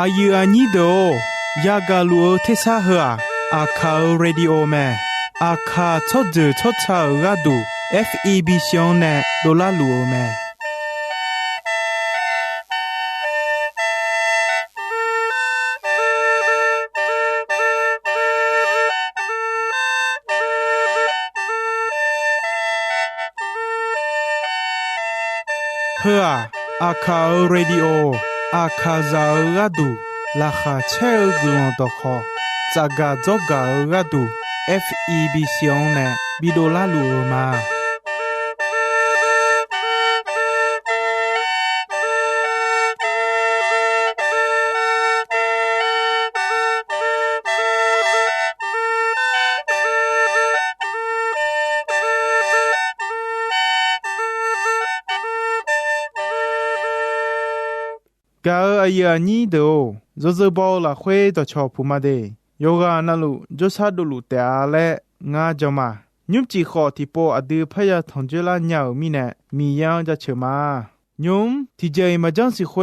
อายุอันนี้โดยากาลัวเทสาหัวอาคาเรดิโอแมอาคาชดจืชดชาระดู FEB ชงเนโดลาลัวแมเพื่ออาคาเรดิโออาคาซาระดูราคาเชลกลอนตอคอจากาจอการะดู FEB ชงเนบิโดลาลูมากาอายานีโดโจโจบอลาเควตอชอพูมาเดโยกานาลุโจซาดูลุเตอาเลงาจามายุมจีขอที่โปอดือพยาทองเจลาญามีเนมียังจะเชมายุมที่เจมาจังสิเคว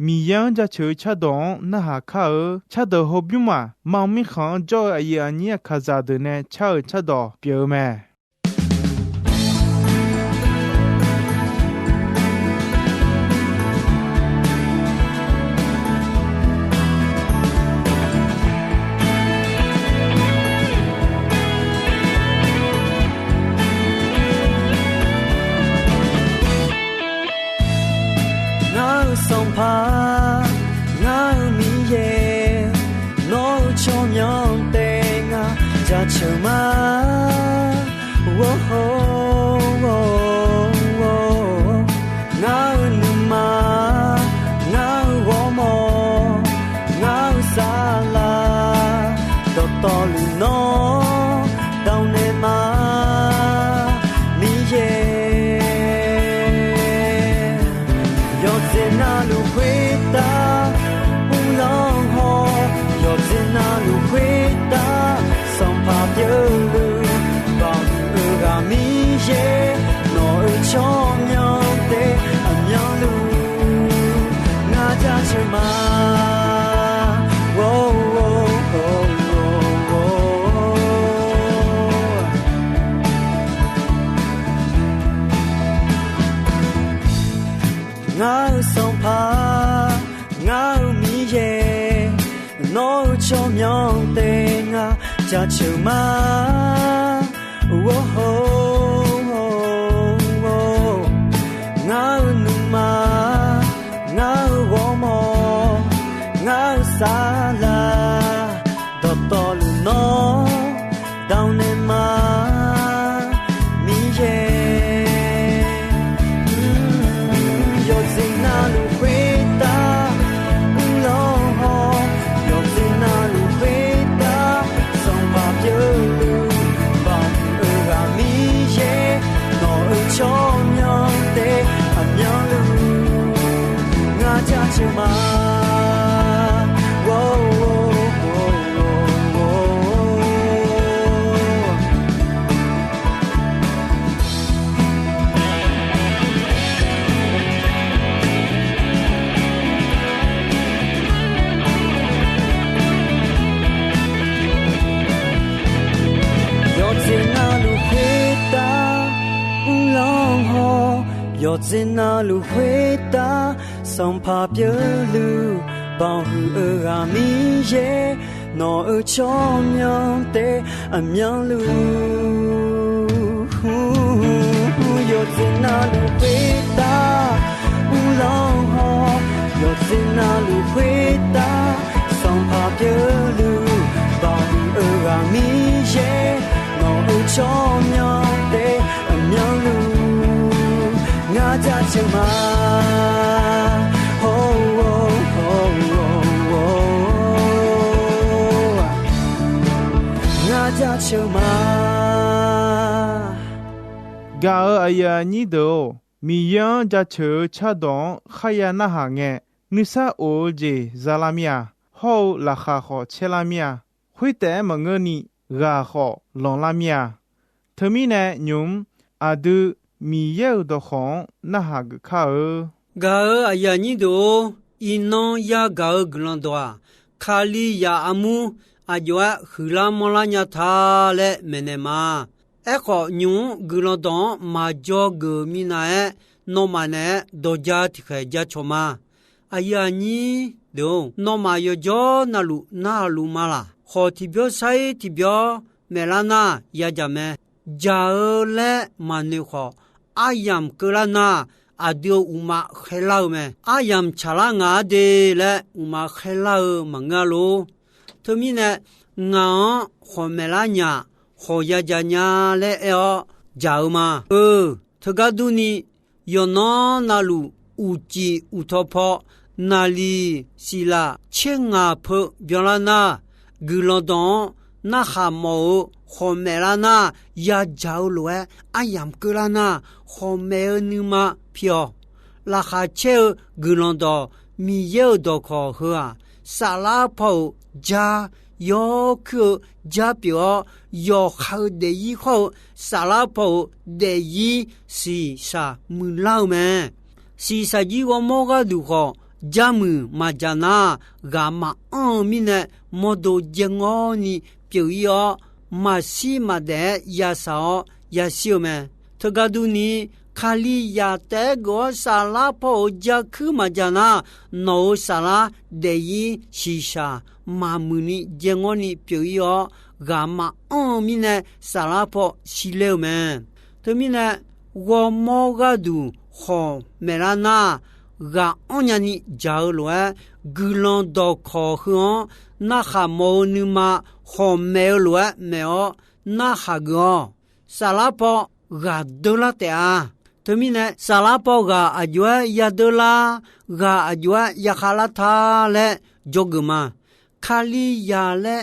มียังจะเชชะดองนะหาคาชะดอฮบยุมามังมิขังจออายานีคาซาเดเนชะชะดอเปียวแม送怕我咪耶我就娘的啊家球嘛哦哦哦哦我努嘛我我么我啥啦多多路喏到你嘛咪耶那路回答不让我有在那路回答上爬标路帮个米耶我穷娘的安阳路我家去嘛哦哦哦哦我送怕我咪耶我就娘的啊家球嘛哦哦哦我努嘛我我么我啥啦多多路喏到你嘛咪耶就嘛，哦哦哦哦有在那路回答，不让我有在那路回答。上爬标路，保护阿米耶，我儿穷娘的安阳路，有在那路回答，不让我有在那路回答，上爬标路，保护阿米耶，我儿穷娘的安阳路，我家就嘛。กาอายานีโดมียังจะเชอชะดองขยานะหาเงนิสาโอเจซาลามียฮอลาคาขอเชลามียหุยแต่มงเงนีกาขอลองลามียเธอมีแนยุมอาดูมีเยอดของนะหากข้าก าอายานีโด伊诺亚高格朗多卡利亚阿姆阿就赫拉莫拉亚塔勒梅内马个牛格朗多马就格米那诺马呢多加提开加错嘛哎呀你都诺马有就那路马啦好提标塞提标梅拉那呀家咩加尔勒马内好阿样格拉那adio uma khelau me ayam chala nga de le uma khelau mangalo thomine nga khomelanya khoya janya le eo jauma thogaduni yono nalu uchi utopho nali sila chenga pho byolana gulodon na khamo khomelana ya jaulo ayam kulana khomelnuma票拉哈切格朗多米有多可喝啊沙拉泡加要去加表要好的以后沙拉泡的一是啥木老们是啥子我莫个如何加木马加那噶马米呢莫都将我你表要马西马的亚少亚小们他个都你卡利亚德国沙拉泡加克马加纳诺沙拉德伊西沙马姆尼将我尼表要噶马米呢沙拉泡西流们他们呢我莫个都好梅拉纳噶安呀尼加罗格朗多可喝那哈莫尼玛好梅罗梅哦那哈个沙拉泡噶多拉的啊Termine salapo ga ajwa yadola ga ajwa yakhalata le jogma khali ya le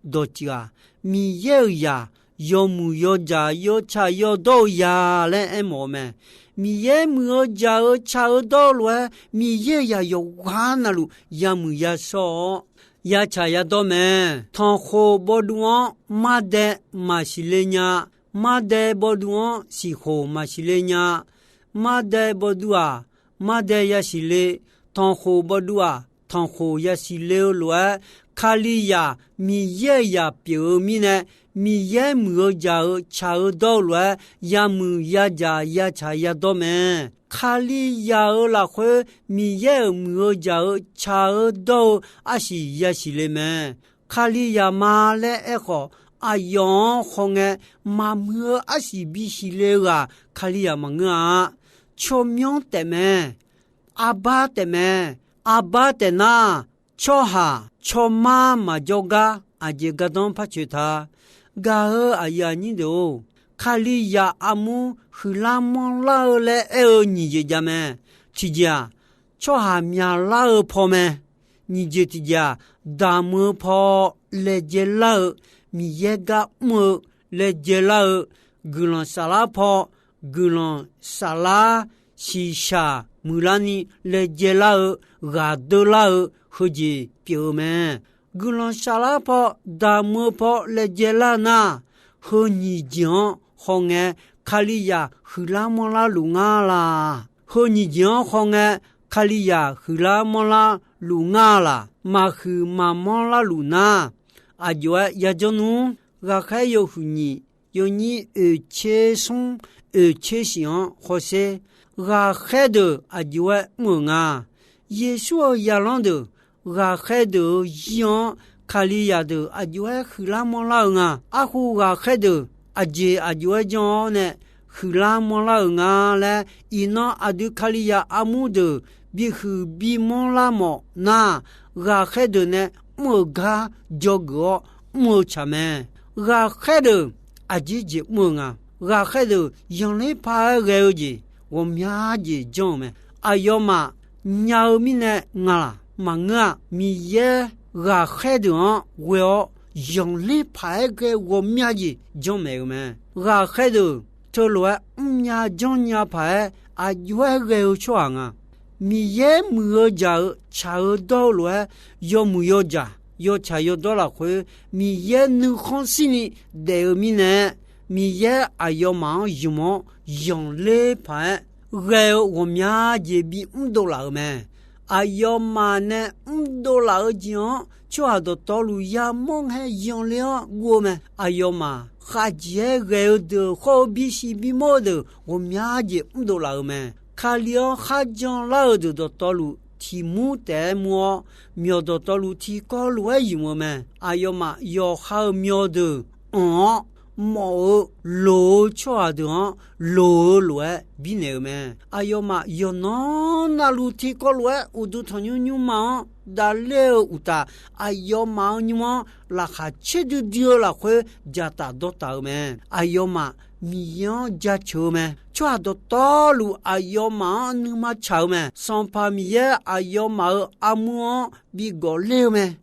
dotia mi ye ya yomu yoja yo cha yo do ya le emome mi ye mu ja o cha o do lo mi ye ya yo wa na lu yamu ya so ya cha ya do me thon kho boduan ma de ma shilenya ma de boduan si ho ma shilenya ma de bodua ma de ya shile thon ho bodua thon ho ya shile lo khali ya mi ye ya pyo mi ne mi ye mu ja o cha o do lo ya mu ya ja ya cha ya do me khali ya o la khwe mi ye mu ja o cha o do a shi ya shile me khali ya ma le e kho ayon khonge mamu asibi hilega khalia manga chomyon teme abate na choha choma majoga ajegadon pachita ga ayani do khalia amu hulamon la le e ni je jame chija choha mya la phome ni je tija damu pho le je la mi yega mo le jela gulon sala po gulon sala shisha mulani le jela ga dola hoji piome gulon sala po da mo po le jela na honi jian honge khaliya hulamala lunga la honi jian honge khaliya hulamala lunga la ma hu mamala luna ajwa yajonu ga khayo huni yoni che son che xian jose ga khade ajwa munga yesu yalande ga khade yan khaliya de ajwa khulamola nga aku ga khade aje ajwa jone khulamola nga la ina adu khaliya amude bihu bimola mo na ga khade ne mo ga jogo mo chame ga khade ajije mo nga ga khade yonle pa geoji wo mya ji jome ayoma nyaomi ne ngala manga mi ye ga khade wo yonle pa ge wo mya ji jome me ga khade tolo mya jonya pa ajwa ge chuanga mi ye mu ja cha do lo yo mu yo ja yo cha yo do la khwe mi ye nu khon sini de mi ne mi ye ayo ma yumo yon le pa ge wo mya je bi do la me 阿要嘛呢多老讲就阿多道路呀梦还用了我们阿要嘛哈节个的好比是比么的我们也多老们看了哈讲老的道路题目的么苗的道路提高了我们阿要嘛要好苗的冇路错的路比那么哎呦嘛有那路提过来我都同你嘛打了我打哎呦嘛你嘛拉哈切的丢了会加大多大么哎呦嘛米样加球么错的道路哎呦嘛你嘛巧么上怕米也哎呦嘛阿姆比个了么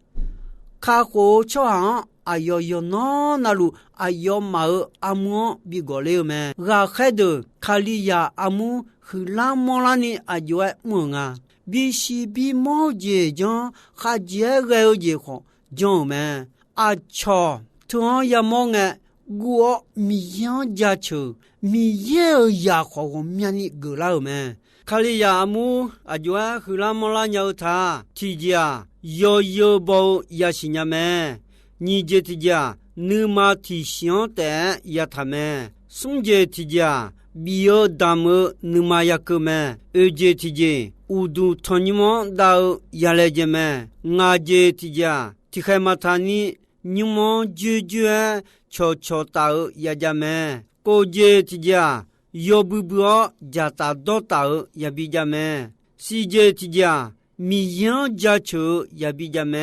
卡火错行哎呦有那路哎呦嘛阿姆比个了么我还得卡利亚阿姆和拉莫拉尼哎呦么啊比西比毛节讲哈节个节好讲么阿巧同样么个我米样家球米也呀好我面里个了么卡利亚阿姆哎呦和拉莫拉尼他提家有包也是呀么你这提家你嘛提想的呀他们送这提家比有大么你嘛呀个么这提家乌都同你们到呀来着么我这提家提开嘛他你们就悄到呀家么我这提家有不家大多到呀比家么是这提家米样家球呀比家么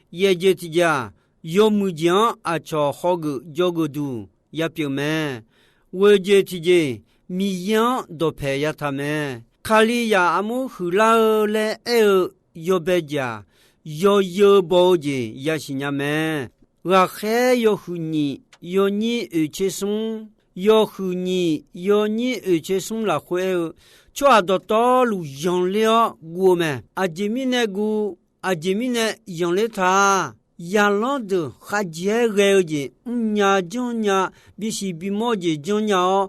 也这提家有木匠啊，做好个做个度也表明，我这提着米样都培养他们。卡里亚阿姆后来来有别家有包子也是伢们，我还有和你有你而且送，有和你有你而且送了会，抓到道路用了我们阿杰米那个阿杰米那用了他。亚朗的哈杰个的，伢种伢必须比毛的种伢，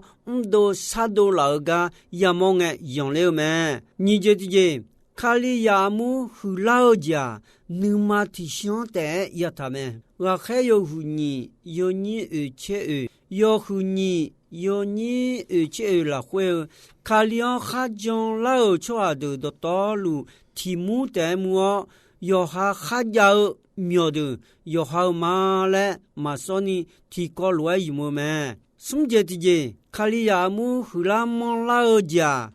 都啥都老个亚毛个用了没？你这这卡里亚姆和老家，你妈提醒的呀他们，我还有和你有你而且有和你有你而且了会，卡里亚哈种老出的道路，题目的么？有哈家苗的有好嘛嘞，马上呢提高来一么么？送这这卡里亚姆和拉蒙老家，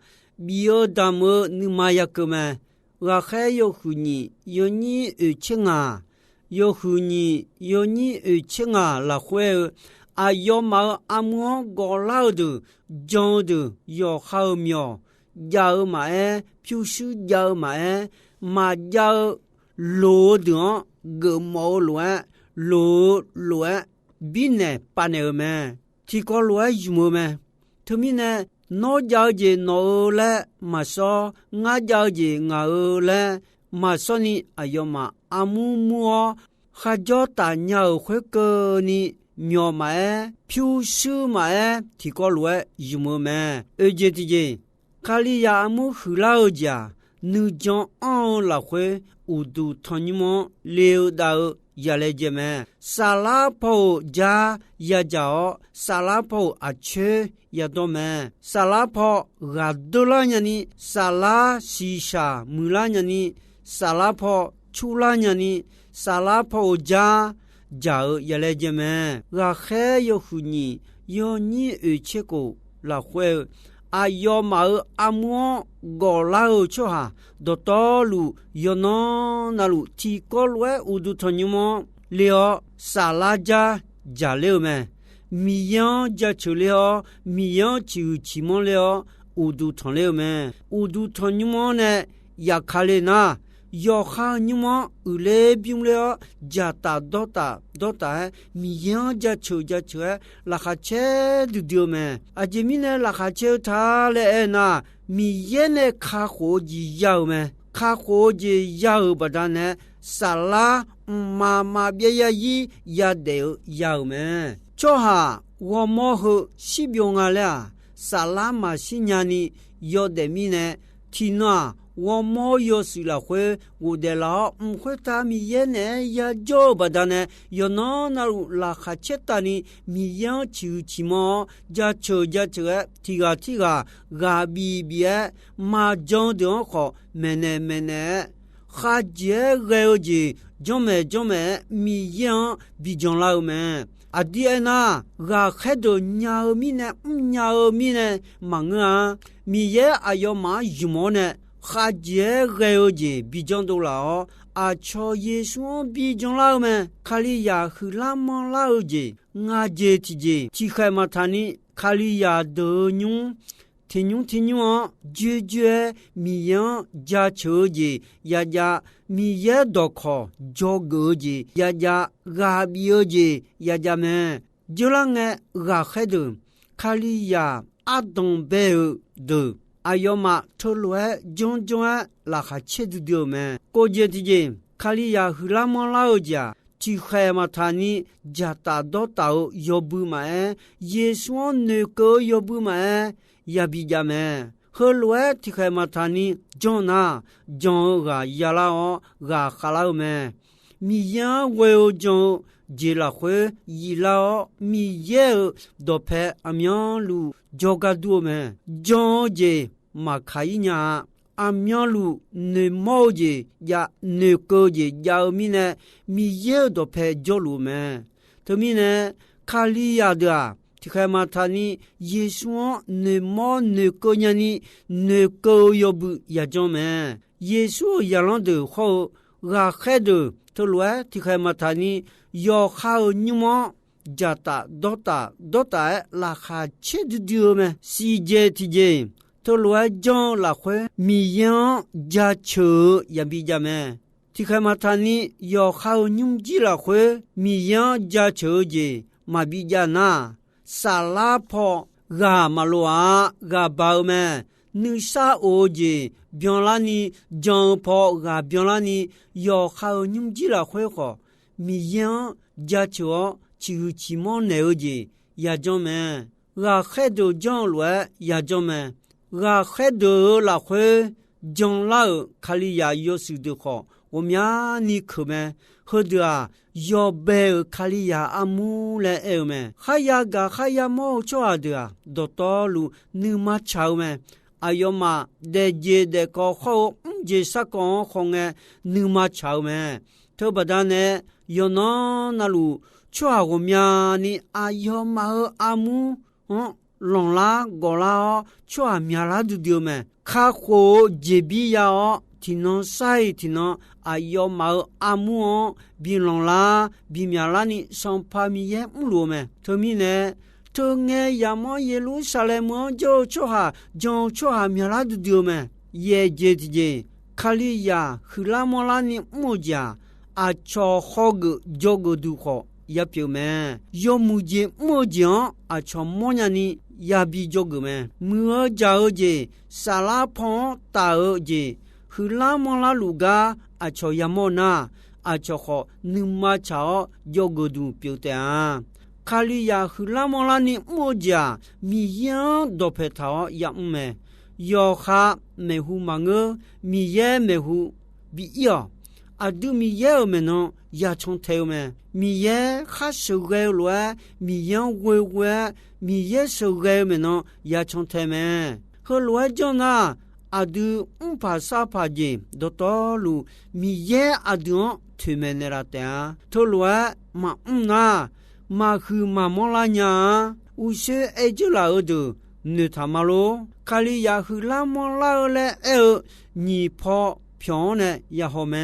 比有大么你妈呀个么？我还有和你有你而且啊，有和你有你而且啊，那会啊有嘛阿么个老的讲的有好苗，有嘛就是有嘛嘛有。路的个毛乱路比呢把那么提高乱一么么他们呢脑交节脑了马说我交节我了马说呢哎呦嘛阿姆还叫大鸟会个呢苗嘛飘树嘛提高乱一么么而且这卡里亚姆和老家你将老会乌都同你们留到亚来姐妹，沙拉泡加亚家，沙拉泡阿切亚多门，沙拉泡阿多拉伢尼，沙拉西沙木拉伢尼，沙拉泡出拉伢尼，沙拉泡加亚来姐妹，阿还有乎你，有你而且个拉会。阿有嘛阿姆个老车哈，到道路有那路提高来乌都同你们了沙拉加了没？米样加出了，米样就起码了乌都同了没？乌都同你们呢也看了那。要哈你们有来病了，加大多大，米样加抽，拉哈切都丢没？阿姐米呢拉哈切他嘞那米也呢卡火机要没？卡火机要不然呢，沙拉妈别呀伊也得要没？这哈我莫和西边啊了，沙拉嘛西伢呢要得米呢，提那。我没有死了会，我的老会他米耶呢呀就不得呢，有那路拉哈切达呢米样就起么，加车提个嘎比比马将的好，没呢，哈杰个有的，就没米样比将老没。阿弟那个开头鸟米呢，忙啊，米也阿要买羽毛呢，哈杰个有的比较多了，阿超耶稣比较老么，卡里亚和拉么老的，阿杰提开嘛他呢，卡里亚的牛。听啊，绝米样加车子，呀米也多靠脚狗子，呀嘎比尔子，呀么，就让我嘎海的，卡里亚阿东贝尔的，阿要嘛头来种拉哈切的掉么，过节的卡里亚和拉么老家。ที่ใครมาทานี้จะตาดอตายบุมาเยซูเนโกยบุมายาบิจามเฮลเวที่ใครมาทานี้จงกายาลากาคาลาเมมียาเวโอจงเจลาเควยีลามีเยดอเพอเมียลูจอกาดูเมจงเจมาขายญา阿苗路内毛节呀内高节呀米呢米也都拍脚路么？他米呢卡里亚的啊，提开嘛他呢耶稣内毛内高呀呢内高要不也叫么？耶稣也让的好阿海的，他来提开嘛他呢要好你么？加大多大拉哈切的丢么？世界体检。头来讲拉回米样加车也比较么？提开嘛他呢要好用几拉回米样加车子嘛比较那沙拉泡嘎马路啊嘎包么？你啥欧子表拉你江泡嘎表拉你要好用几拉回好米样加车就起码那子也讲么？嘎海头讲来也讲么？阿海德拉回将来卡里亚有时的好，我们呀你可没喝的啊，要被卡里亚阿姆来爱没，还呀毛抓的啊，到道路你嘛吵没，哎呦嘛，得接得个好，接啥讲好哎，你嘛吵没，特别的呢，有那路抓我们呀你哎呦嘛阿姆，龙拉高拉做阿米拉都丢么？卡火杰比呀听侬晒听侬阿要毛阿姆比龙拉比米拉尼上帕米耶唔罗么？他米呢？他爱亚么耶路撒冷么就做哈米拉都丢么？耶节卡里亚和拉莫拉尼木家阿做好个做个都好。也表明有目前目前啊，从某年呢也比较个么，莫家子沙拉胖大子和拉莫拉路家啊，从也莫那啊，从好你妈朝有个都表达。卡里亚和拉莫拉呢莫家米样都配套也么，要哈没胡忙个米也没胡比要。阿杜米耶么呢？也从头么？米耶哈手个罗，米耶微，米耶手个么呢？也从头么？和罗讲那阿杜怕啥怕的，到道路米耶阿杜推么那拉的，头罗嘛那嘛去嘛莫拉냐，有些爱就老的，你他妈咯，卡里亚去拉莫拉嘞，你跑票呢也好么？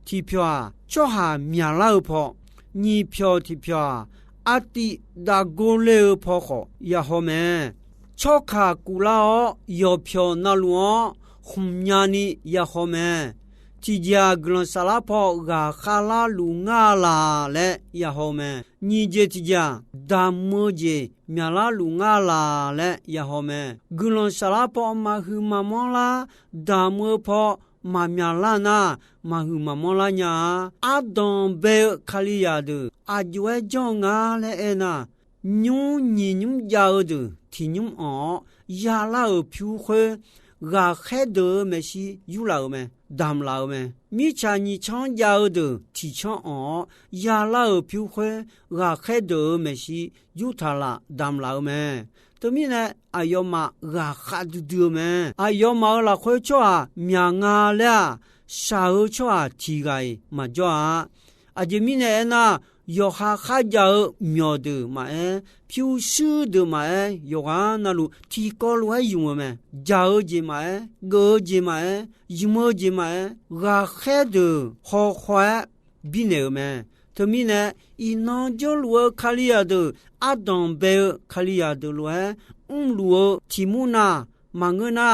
提票啊，做下面老婆，你票提票啊，阿弟打过来跑好也好咩？炒卡古老要票那路红伢呢也好咩？提家格伦沙拉跑个哈拉路亚拉嘞也好咩？你这提家大么子面拉路亚拉嘞也好咩？格伦沙拉跑嘛去嘛么啦，大么跑。嘛面拉那嘛去嘛莫拉냐阿东贝卡里亚的阿就爱讲啊嘞那牛你家的听牛哦亚拉皮灰 ga khe de me shi yu la me dam la me mi cha ni chang ya de ti chang o ya la piu khwe ga khe de me shi yu tha la dam la me to mi ne ayo ma ga kha du me ayo ma la khwe cho a mya nga la sha o cho a ti gai ma jo a je mi ne na yo ha kha ja myo de ma piu su de ma yo ga na lu ti ko lu ai yu me ja o je ma go je ma yu mo je ma ga khe de ho khwa bi ne me to mi ne i no jo lu kha li ya de a don be kha li ya de lu lu ti mu na ma nge na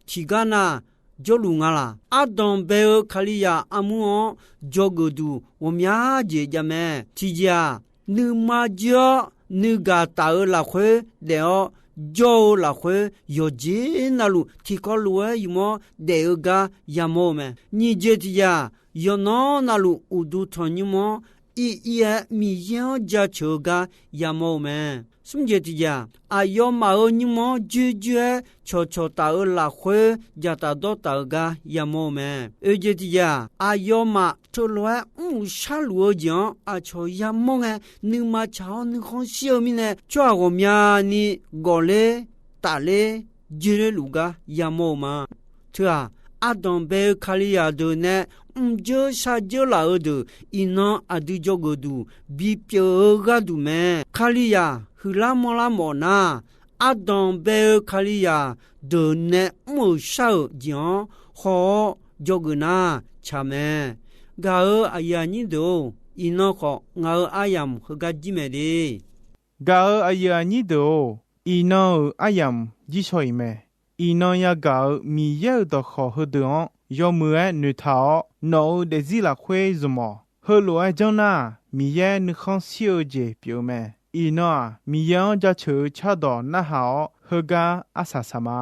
ti ga na jo lu nga la a don be kha li ya amu jo go du wo mya je ja me ti ja nu ma jo nu ga ta la khwe de o jo la khwe yo je na lu ti ko lu yi mo de ga ya mo me ni je ti ja yo no na lu u du thon ni mo i ya mi yo ja cho ga ya mo me sum je ti ja a yo ma o ni mo ju ju cho cho ta la khwe ja ta do ta ga ya mo me e je ti ja a yo ma to lo u sha lu jian a cho ya mo nge ni ma chao ni khon xiao mi ne chwa go mya ni go le ta le je le lu ga ya mo ma tua a don be khali ya do ne jo sa jo la o do ino adu jo go du bi pyo ga du me khali ya hu la mo na a don be khali ya do ne mo sa jian ho jo go na cha me ga o aya ni do ino ko nga ayam hu ga ji me de ga aya ni do ino ayam ji choi me ino ya ga mi ye do kho hu do yo mu nu thao no de zi la khwe zumo he lo a jong na mi ye nu khon xiu je pyo me ino mi yang ja chu cha do na hao he ga asa sama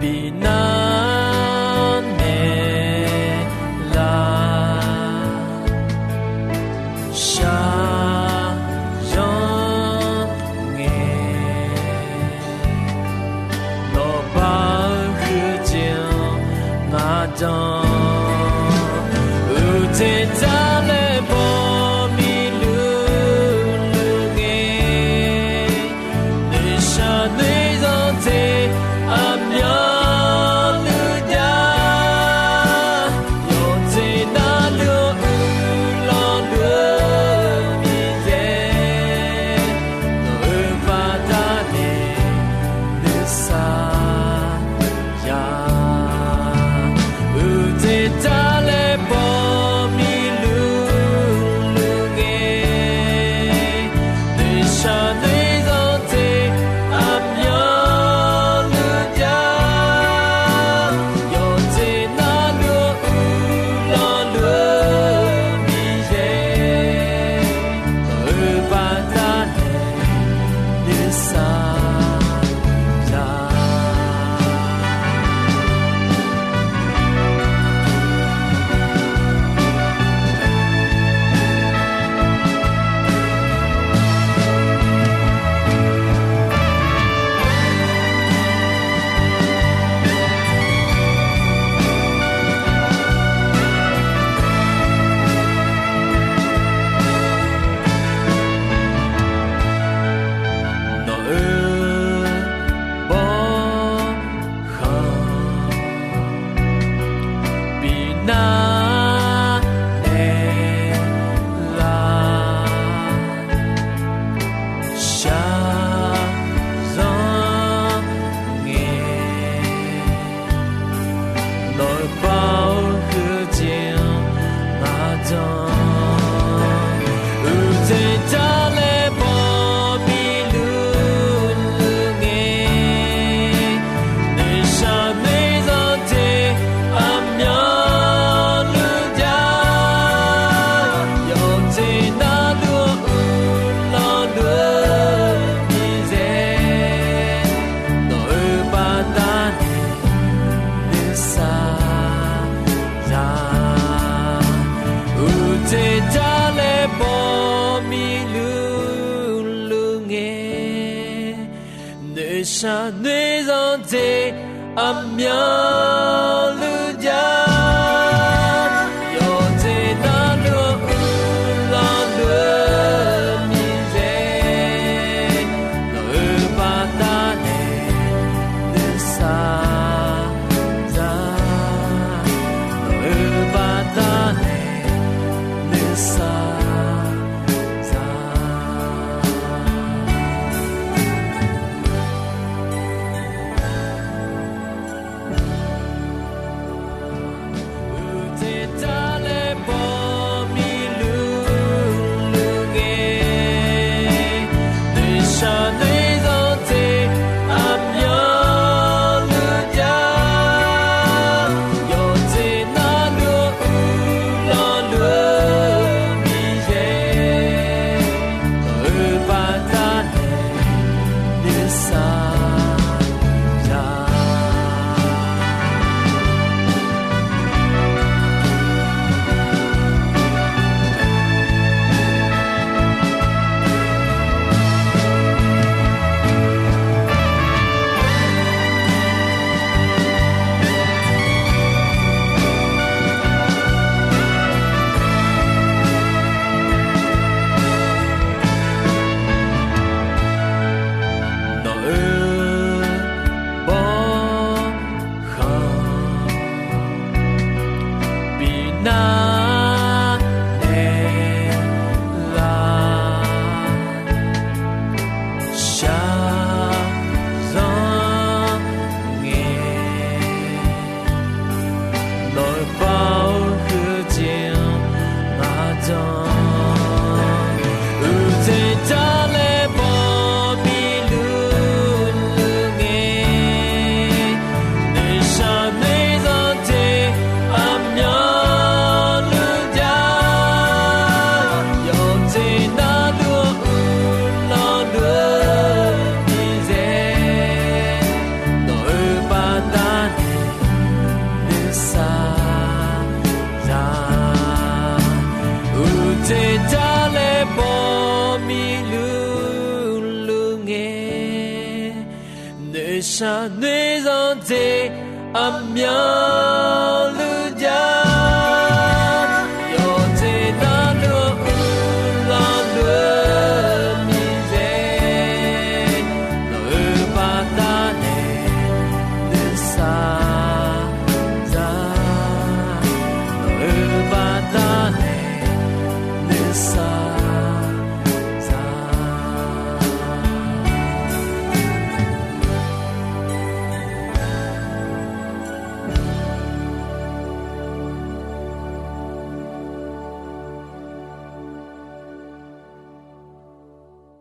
Bina sa nuôi gió dê âm nhớ lưu gia yo dê na lúa la lúa mi dê lúa ba ta nè lúa sa ra lúa ba ta nè lúa sa sa nuôi gió dê âm nhớ lưu gia